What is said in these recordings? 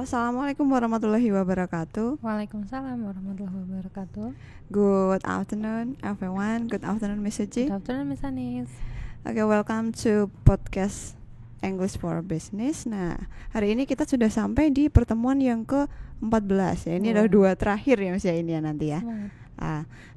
Assalamualaikum warahmatullahi wabarakatuh. Waalaikumsalam warahmatullahi wabarakatuh. Good afternoon everyone. Good afternoon Miss Suci. Good afternoon Miss Anis. Okay, welcome to podcast English for Business. Nah, hari ini kita sudah sampai di pertemuan yang ke-14 ya. Ini adalah 2 terakhir ya Mas ya ini ya nanti ya.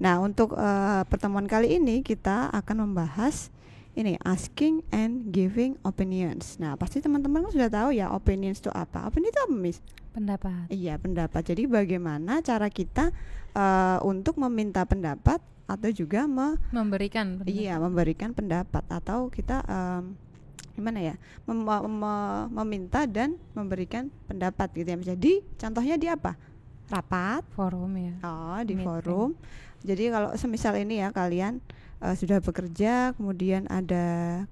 Nah, untuk pertemuan kali ini kita akan membahas ini asking and giving opinions. Nah, pasti teman-teman kan sudah tahu ya opinions itu apa. Opinion itu apa, Miss? Pendapat. Iya, pendapat. Jadi bagaimana cara kita untuk meminta pendapat atau juga memberikan pendapat. Iya, memberikan pendapat atau kita gimana ya? Meminta dan memberikan pendapat gitu ya. Jadi contohnya di apa? Rapat, forum ya. Oh, di forum. Jadi kalau semisal ini ya kalian sudah bekerja, kemudian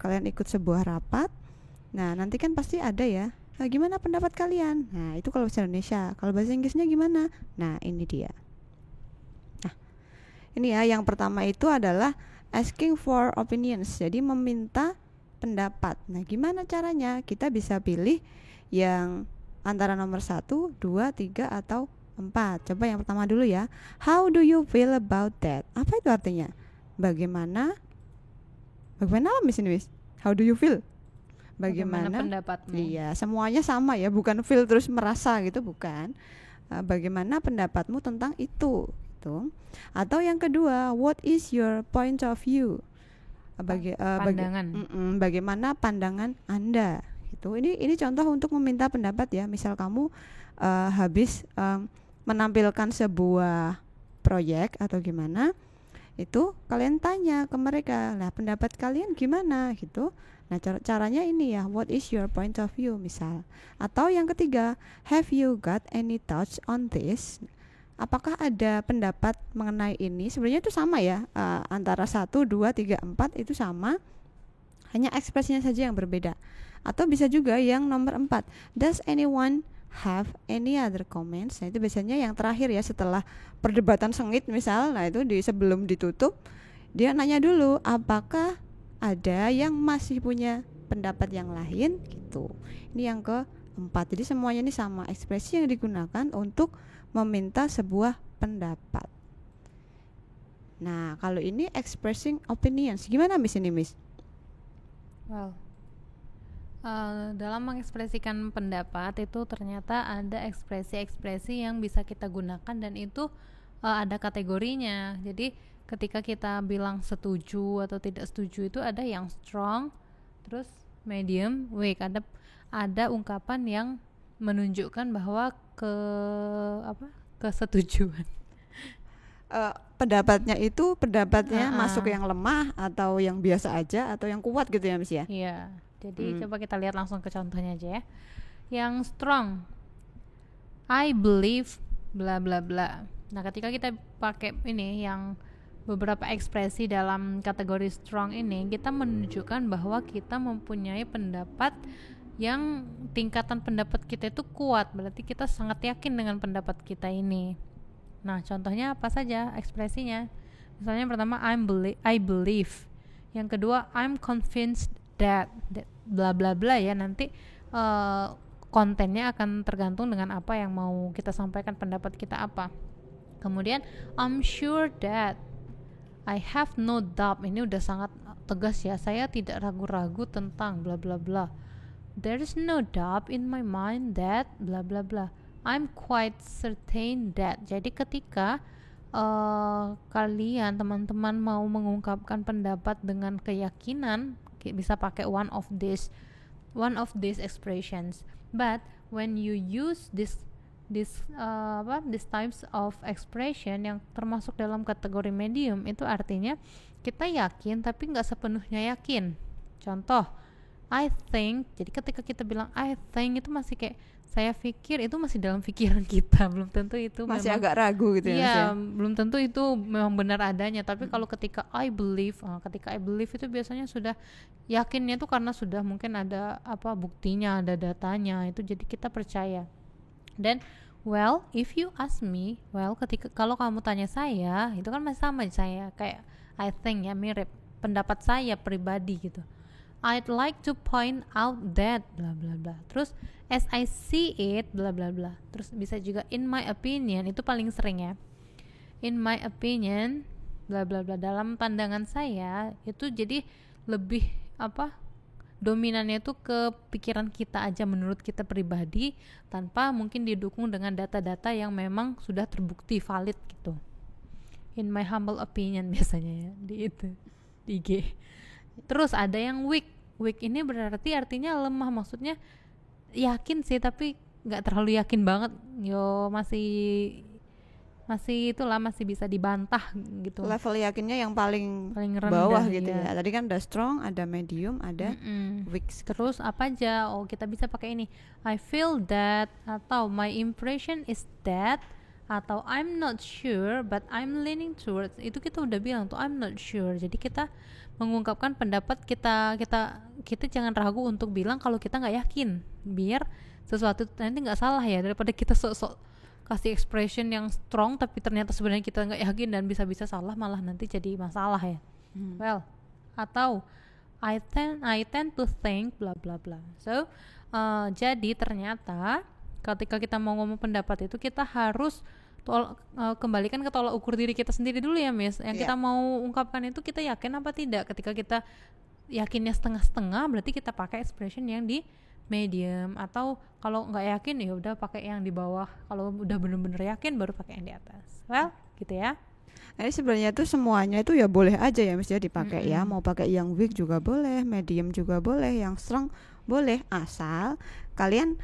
kalian ikut sebuah rapat. Nah, nanti kan pasti ada ya. Gimana pendapat kalian? Nah, itu kalau bahasa Indonesia. Kalau bahasa Inggrisnya gimana? Nah, ini dia. Nah, ini ya yang pertama itu adalah asking for opinions. Jadi meminta pendapat. Nah, gimana caranya? Kita bisa pilih yang antara nomor 1, 2, 3 atau 4. Coba yang pertama dulu ya. How do you feel about that? Apa itu artinya? Bagaimana Miss? How do you feel? Bagaimana pendapatmu? Iya, semuanya sama ya, bukan feel terus merasa gitu, bukan. Bagaimana pendapatmu tentang itu gitu. Atau yang kedua, what is your point of view? Pandangan. Bagaimana pandangan Anda? Gitu. Ini contoh untuk meminta pendapat ya. Misal kamu habis menampilkan sebuah proyek atau gimana, itu kalian tanya ke mereka, nah pendapat kalian gimana gitu. Nah caranya ini ya, what is your point of view misal. Atau yang ketiga, have you got any thoughts on this? Apakah ada pendapat mengenai ini? Sebenarnya itu sama ya, antara 1, 2, 3, 4 itu sama, hanya ekspresinya saja yang berbeda. Atau bisa juga yang nomor 4, does anyone have any other comments? Nah itu biasanya yang terakhir ya, setelah perdebatan sengit misal. Nah itu sebelum ditutup dia nanya dulu, apakah ada yang masih punya pendapat yang lain gitu. Ini yang keempat. Jadi semuanya ini sama, ekspresi yang digunakan untuk meminta sebuah pendapat. Nah kalau ini expressing opinions, gimana Miss ini Miss? Well, dalam mengekspresikan pendapat itu ternyata ada ekspresi-ekspresi yang bisa kita gunakan dan itu ada kategorinya. Jadi ketika kita bilang setuju atau tidak setuju itu ada yang strong, terus medium, weak. Ada ungkapan yang menunjukkan bahwa kesetujuan. Pendapatnya masuk yang lemah atau yang biasa aja atau yang kuat gitu ya Miss ya? Iya. Jadi coba kita lihat langsung ke contohnya aja ya. Yang strong, I believe bla bla bla. Nah ketika kita pakai ini yang beberapa ekspresi dalam kategori strong ini, kita menunjukkan bahwa kita mempunyai pendapat yang tingkatan pendapat kita itu kuat. Berarti kita sangat yakin dengan pendapat kita ini. Nah contohnya apa saja ekspresinya? Misalnya pertama I believe. Yang kedua I'm convinced that bla bla bla ya. Nanti kontennya akan tergantung dengan apa yang mau kita sampaikan, pendapat kita apa. Kemudian I'm sure that, I have no doubt. Ini udah sangat tegas ya, saya tidak ragu-ragu tentang bla bla bla. There is no doubt in my mind that bla bla bla. I'm quite certain that. Jadi ketika kalian teman-teman mau mengungkapkan pendapat dengan keyakinan, bisa pakai one of these expressions. But when you use these types of expression yang termasuk dalam kategori medium, itu artinya kita yakin tapi nggak sepenuhnya yakin. Contoh, I think. Jadi ketika kita bilang I think itu masih kayak saya pikir, itu masih dalam pikiran kita, belum tentu itu masih memang, agak ragu gitu ya. Belum tentu itu memang benar adanya. Tapi kalau ketika I believe itu biasanya sudah yakinnya itu karena sudah mungkin ada buktinya, ada datanya, itu jadi kita percaya. Dan well, if you ask me, kalau kamu tanya saya, itu kan masih sama saya kayak I think ya, mirip pendapat saya pribadi gitu. I'd like to point out that bla bla bla. Terus as I see it bla bla bla. Terus bisa juga in my opinion, itu paling sering ya. In my opinion bla bla bla, dalam pandangan saya. Itu jadi lebih dominannya itu ke pikiran kita aja, menurut kita pribadi, tanpa mungkin didukung dengan data-data yang memang sudah terbukti valid gitu. In my humble opinion biasanya ya di IG. Terus ada yang weak. Weak ini berarti artinya lemah, maksudnya yakin sih tapi nggak terlalu yakin banget. Masih itulah, masih bisa dibantah gitu. Level yakinnya yang paling rendah bawah gitu ya. Tadi kan ada strong, ada medium, ada weak. Terus apa aja? Kita bisa pakai ini. I feel that, atau my impression is that, atau I'm not sure but I'm leaning towards. Itu kita udah bilang tuh I'm not sure. Jadi kita mengungkapkan pendapat kita jangan ragu untuk bilang kalau kita nggak yakin, biar sesuatu nanti nggak salah ya, daripada kita sok-sok kasih expression yang strong tapi ternyata sebenarnya kita nggak yakin dan bisa-bisa salah, malah nanti jadi masalah ya. Well, atau I tend to think bla bla bla. So jadi ternyata ketika kita mau ngomong pendapat itu kita harus kembalikan ke tolak ukur diri kita sendiri dulu ya, Miss. Yang kita mau ungkapkan itu kita yakin apa tidak. Ketika kita yakinnya setengah-setengah, berarti kita pakai expression yang di medium, atau kalau nggak yakin ya udah pakai yang di bawah. Kalau udah bener-bener yakin baru pakai yang di atas. Well, gitu ya. Nah, sebenarnya itu semuanya itu ya boleh aja ya, Miss, ya dipakai ya. Mau pakai yang weak juga boleh, medium juga boleh, yang strong boleh, asal kalian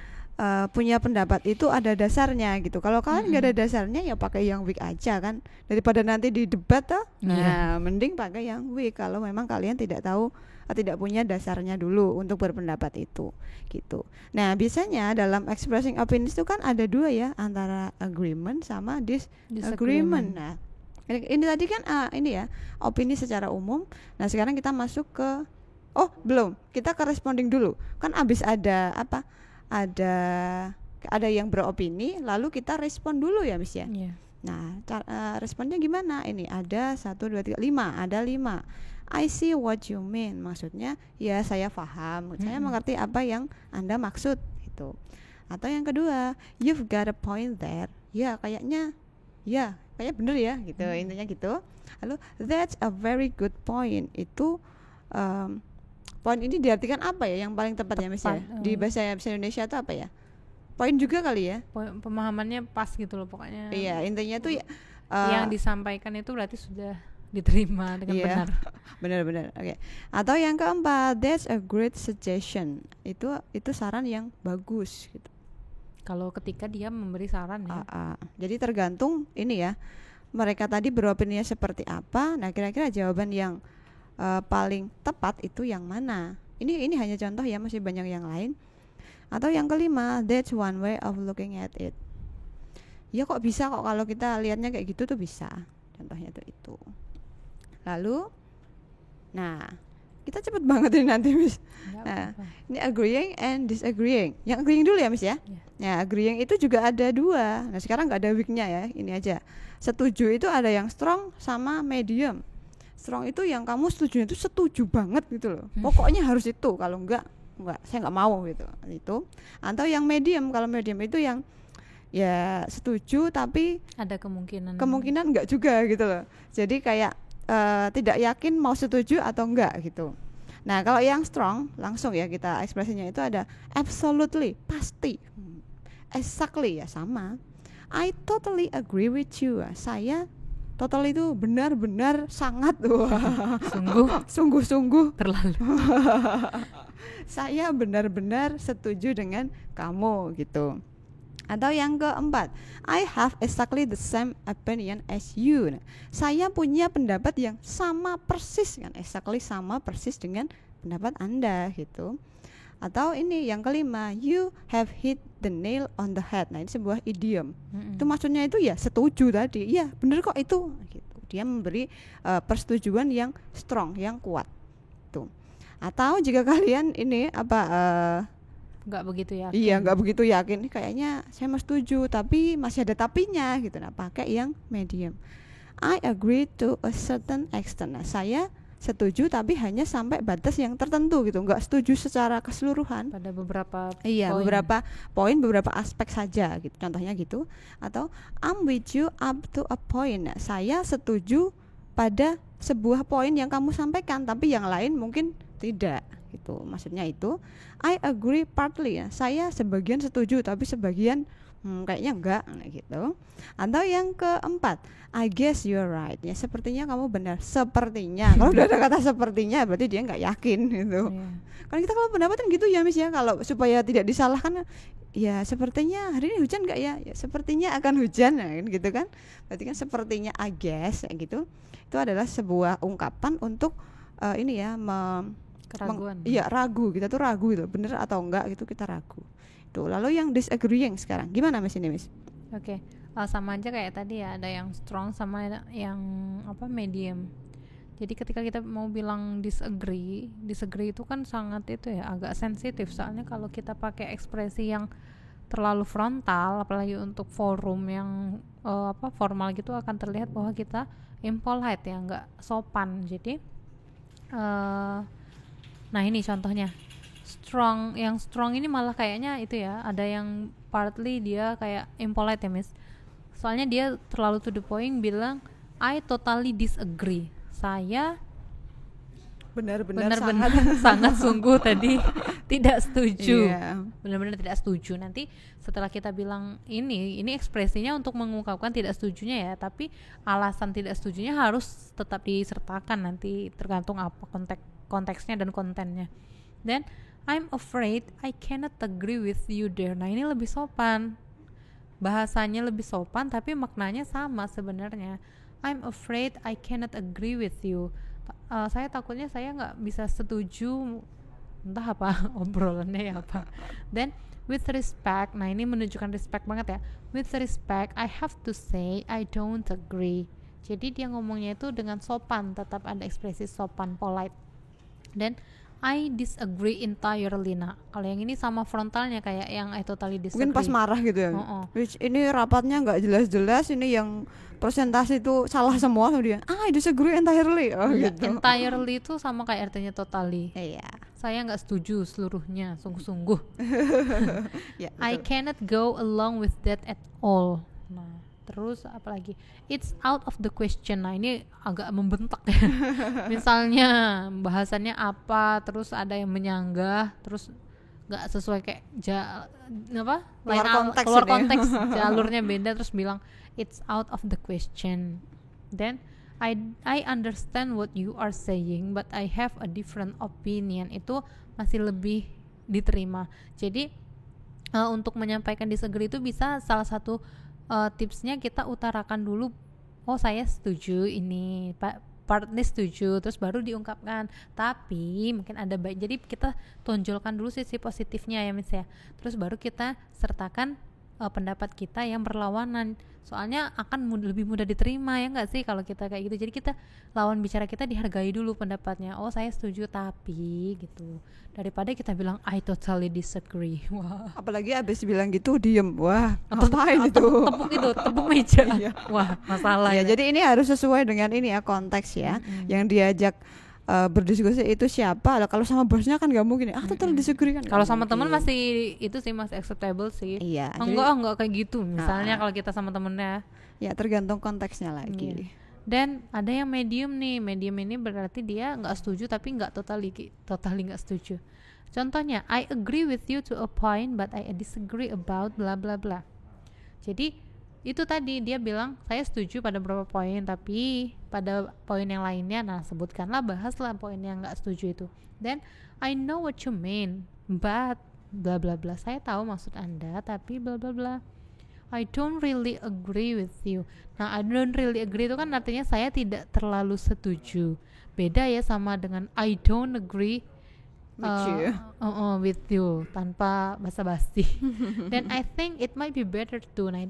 punya pendapat itu ada dasarnya gitu. Kalau kalian nggak ada dasarnya ya pakai yang weak aja kan, daripada nanti di debat tuh. Nah, mending pakai yang weak kalau memang kalian tidak tahu, tidak punya dasarnya dulu untuk berpendapat itu gitu. Nah, biasanya dalam expressing opinions itu kan ada dua ya, antara agreement sama disagreement. Nah, ini tadi kan ini ya, opini secara umum. Nah, sekarang kita masuk ke belum, kita ke responding dulu. Kan abis ada ada yang beropini, lalu kita respon dulu ya, Miss ya. Nah, responnya gimana? Ini ada 1, 2, 3, 5, ada 5. I see what you mean, maksudnya ya saya paham, saya mengerti apa yang Anda maksud gitu. Atau yang kedua, you've got a point there, ya kayaknya kayak bener ya gitu, intinya gitu. Lalu that's a very good point, itu poin ini diartikan apa ya yang paling tepat ya, Miss ya? Di bahasa Indonesia itu apa ya? Poin juga kali ya? Pemahamannya pas gitu loh pokoknya. Iya, intinya tuh yang disampaikan itu berarti sudah diterima dengan benar. Benar. Oke. Atau yang keempat, that's a great suggestion. Itu saran yang bagus gitu. Kalau ketika dia memberi saran ya. Jadi tergantung ini ya, mereka tadi beropini seperti apa. Nah, kira-kira jawaban yang paling tepat itu yang mana? Ini hanya contoh ya, masih banyak yang lain. Atau yang kelima, that's one way of looking at it. Ya kok bisa kok, kalau kita lihatnya kayak gitu tuh bisa. Contohnya tuh itu. Lalu, nah kita cepet banget ini nanti, Miss. Nah, ini agreeing and disagreeing. Yang agreeing dulu ya, Miss ya. Nah, agreeing itu juga ada dua. Nah, sekarang nggak ada weaknya ya, ini aja. Setuju itu ada yang strong sama medium. Strong itu yang kamu setuju itu setuju banget gitu loh. Pokoknya harus itu, kalau enggak saya nggak mau gitu. Itu. Atau yang medium, kalau medium itu yang ya setuju tapi ada kemungkinan enggak juga gitu loh. Jadi kayak tidak yakin mau setuju atau enggak gitu. Nah, kalau yang strong langsung ya kita ekspresinya itu ada absolutely, pasti, exactly ya sama. I totally agree with you. Saya total itu benar-benar sangat sungguh terlalu. Saya benar-benar setuju dengan kamu gitu. Atau yang keempat, I have exactly the same opinion as you. Nah, saya punya pendapat yang sama persis kan, exactly sama persis dengan pendapat Anda gitu. Atau ini yang kelima, you have hit the nail on the head. Nah, ini sebuah idiom. Itu maksudnya itu ya setuju tadi. Iya, benar kok itu gitu. Dia memberi persetujuan yang strong, yang kuat. Tuh. Atau jika kalian ini nggak begitu yakin. Iya, nggak begitu yakin. Kayaknya saya mau setuju, tapi masih ada tapinya gitu. Nah, pakai yang medium. I agree to a certain extent. Nah, saya setuju tapi hanya sampai batas yang tertentu gitu, nggak setuju secara keseluruhan. Pada beberapa Iya, poin. beberapa poin, beberapa aspek saja gitu. Contohnya gitu. Atau I'm with you up to a point. Nah, saya setuju pada sebuah poin yang kamu sampaikan, tapi yang lain mungkin tidak gitu. Maksudnya itu I agree partly ya. Saya sebagian setuju tapi sebagian kayaknya enggak gitu. Atau yang keempat, I guess you're right. Ya sepertinya kamu benar. Sepertinya. Kalau udah ada kata sepertinya berarti dia enggak yakin gitu. Iya. Kan kita kalau pendapat kan gitu ya Miss ya, kalau supaya tidak disalahkan, ya sepertinya hari ini hujan enggak ya? Ya sepertinya akan hujan, nah, gitu kan. Berarti kan sepertinya I guess kayak gitu. Itu adalah sebuah ungkapan untuk ini ya Keraguan. iya ragu, kita tuh ragu gitu, bener atau enggak gitu kita ragu. Tuh, lalu yang disagreeing sekarang gimana Miss ini Miss? Oke. Sama aja kayak tadi ya, ada yang strong sama yang medium. Jadi ketika kita mau bilang disagree itu kan sangat itu ya, agak sensitif. Soalnya kalau kita pakai ekspresi yang terlalu frontal, apalagi untuk forum yang formal gitu, akan terlihat bahwa kita impolite ya, nggak sopan. Jadi nah ini contohnya. Yang strong ini malah kayaknya itu ya, ada yang partly dia kayak impolite ya Miss. Soalnya dia terlalu to the point bilang I totally disagree. Saya benar-benar sangat sungguh tadi tidak setuju. Benar-benar tidak setuju. Nanti setelah kita bilang ini ekspresinya untuk mengungkapkan tidak setujunya ya, tapi alasan tidak setujunya harus tetap disertakan nanti, tergantung apa konteksnya dan kontennya. Dan I'm afraid I cannot agree with you there. Nah ini lebih sopan, bahasanya lebih sopan tapi maknanya sama sebenarnya. I'm afraid I cannot agree with you. Saya takutnya saya nggak bisa setuju, entah apa obrolannya ya apa. Then with respect, nah ini menunjukkan respect banget ya. With respect, I have to say I don't agree. Jadi dia ngomongnya itu dengan sopan, tetap ada ekspresi sopan, polite. Dan I disagree entirely. Nah, kalau yang ini sama frontalnya kayak yang I totally disagree. Mungkin pas marah gitu ya. Ini rapatnya nggak jelas-jelas, ini yang presentasi itu salah semua sama dia. I disagree entirely. Gitu. Entirely itu sama kayak artinya totally. Iya. Saya nggak setuju seluruhnya, sungguh-sungguh. Ya, I cannot go along with that at all. Nah, terus apalagi it's out of the question. Nah ini agak membentak ya. Misalnya bahasannya apa, terus ada yang menyanggah, terus nggak sesuai kayak keluar konteks jalurnya beda, terus bilang it's out of the question. Then I understand what you are saying but I have a different opinion. Itu masih lebih diterima. Jadi untuk menyampaikan disagree itu bisa salah satu tipsnya kita utarakan dulu, oh saya setuju ini, partnya setuju, terus baru diungkapkan. Tapi mungkin ada baik, jadi kita tonjolkan dulu sisi positifnya ya Miss ya, terus baru kita sertakan pendapat kita yang berlawanan. Soalnya akan lebih mudah diterima ya nggak sih kalau kita kayak gitu. Jadi kita lawan bicara kita dihargai dulu pendapatnya. Oh saya setuju tapi gitu, daripada kita bilang I totally disagree. Wah. Apalagi abis bilang gitu diem. Wah ngapain itu? Tepuk meja. Wah masalah ya. Jadi ini harus sesuai dengan ini ya, konteks ya. Yang diajak berdiskusi itu siapa. Kalau sama bosnya kan nggak mungkin total disagree kan. Kalau sama teman masih itu sih masih acceptable sih. Iya. Enggak kayak gitu. Misalnya kalau kita sama temennya. Ya tergantung konteksnya lagi. Iya. Dan ada yang medium nih. Medium ini berarti dia nggak setuju tapi nggak totally nggak setuju. Contohnya I agree with you to a point but I disagree about bla bla bla. Jadi itu tadi dia bilang saya setuju pada beberapa poin tapi pada poin yang lainnya, nah sebutkanlah, bahaslah poin yang nggak setuju itu. Then I know what you mean but bla bla bla, saya tahu maksud Anda tapi bla bla bla. I don't really agree with you. Nah I don't really agree itu kan artinya saya tidak terlalu setuju. Beda ya sama dengan I don't agree with you tanpa basa-basi. Then I think it might be better too. Nah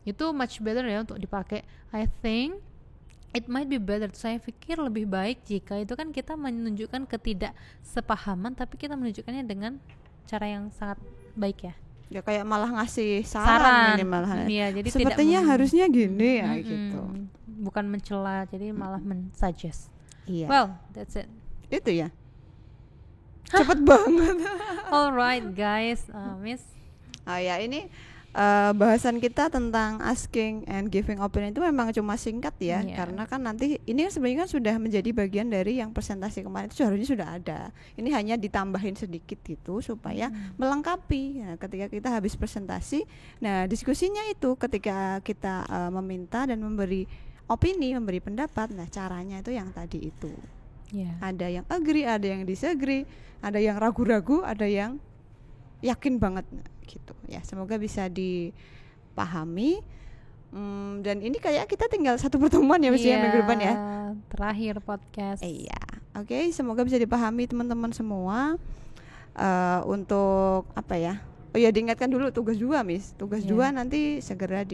itu much better ya untuk dipakai. I think it might be better. Saya pikir lebih baik jika, itu kan kita menunjukkan ketidaksepahaman tapi kita menunjukkannya dengan cara yang sangat baik ya. Ya kayak malah ngasih saran ini malahan. Iya, jadi sepertinya harusnya gini ya gitu. Bukan mencela, jadi malah men-suggest. Iya. Well, that's it. Itu ya. Cepet banget. Alright guys, Miss. Ya ini bahasan kita tentang asking and giving opinion itu memang cuma singkat ya, karena kan nanti ini sebenarnya kan sudah menjadi bagian dari yang presentasi kemarin itu seharusnya sudah ada. Ini hanya ditambahin sedikit gitu supaya melengkapi. Nah, ketika kita habis presentasi, nah diskusinya itu ketika kita meminta dan memberi opini, memberi pendapat. Nah, caranya itu yang tadi itu. Ada yang agree, ada yang disagree, ada yang ragu-ragu, ada yang yakin banget gitu ya. Semoga bisa dipahami. Dan ini kayak kita tinggal satu pertemuan ya minggu depan ya. Terakhir podcast. Iya. Oke, semoga bisa dipahami teman-teman semua. Untuk apa ya? Oh ya, diingatkan dulu tugas 2, Miss. Tugas 2 nanti segera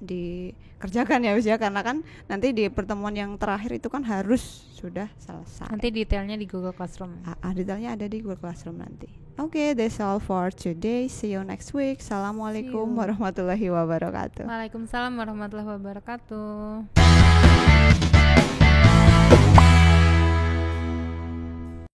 dikerjakan ya Miss ya, karena kan nanti di pertemuan yang terakhir itu kan harus sudah selesai. Nanti detailnya di Google Classroom. Detailnya ada di Google Classroom nanti. Oke, that's all for today. See you next week. Assalamualaikum warahmatullahi wabarakatuh. Waalaikumsalam warahmatullahi wabarakatuh.